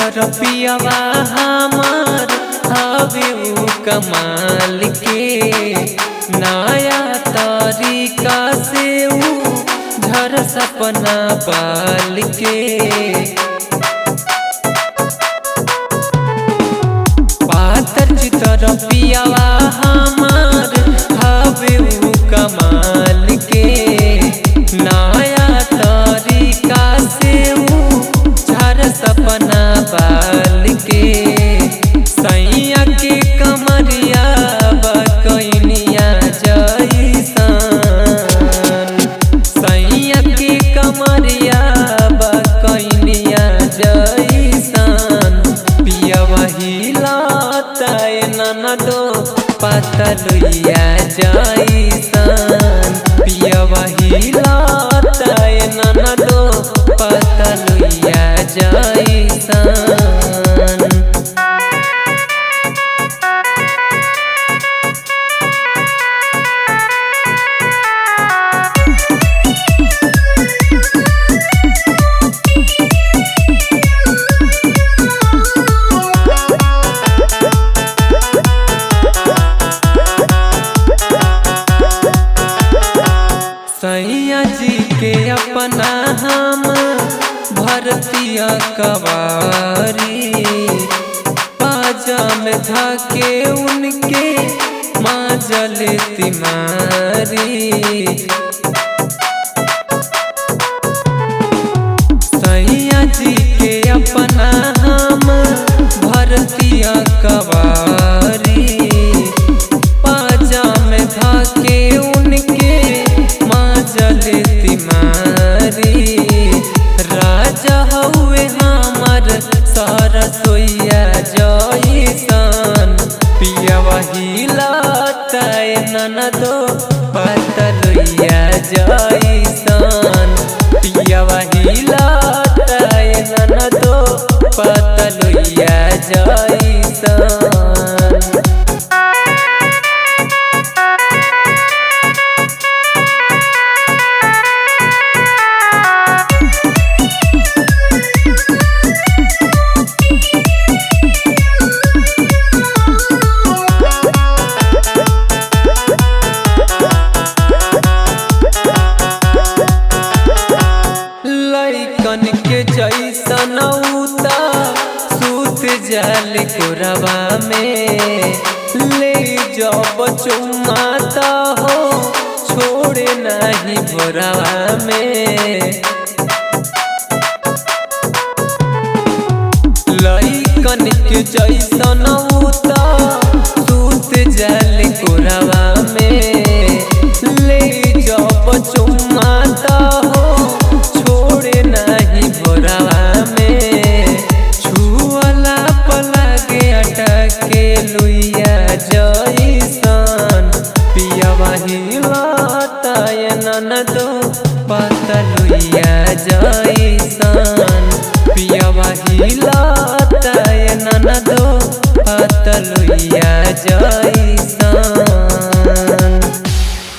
चितर पियावा हमार हवे उ कमाल के नया तरीका से उ झर सपना पाल के पातर चितर पियावा हमार हवे उ कमाल के नया तरीका से उ झर सपना पाल के सैया के कमरिया बकैनिया जैसन सैया के कमरिया बकैनिया जैसन पियावा हिलाता ननदो पतलुइया जैसन पियावा हिलाता ननदो पतलुइया जैसन। सैया जी के अपना हम भरतिया कवारी पाजा में धाके उनके माजल तिमारी सैया जी के अपना हम भरतिया कवारी पाजा में धाके उनके जले तिमारी राजा हुए हमर सरसोईया जैसन पियावा हिलाता ननदो पतलुइया जैसन पियावा हिलाता ननदो पतलुइया जैसन। लइकन के जैसन उता सूत जाल कोरबा में ले जब चुमाता हो छोड़े नहीं भोरवा में लइकन के जैसन उता सूत जाल कोरबा में ले जब चुमाता हो छोड़े नहीं भोरवा में छुअला पलगे अटके लुइया जैसन पियावा हिलाता ननदो पतलुइया जैसन पियावा हिलाता ननदो पतलुइया जैसन।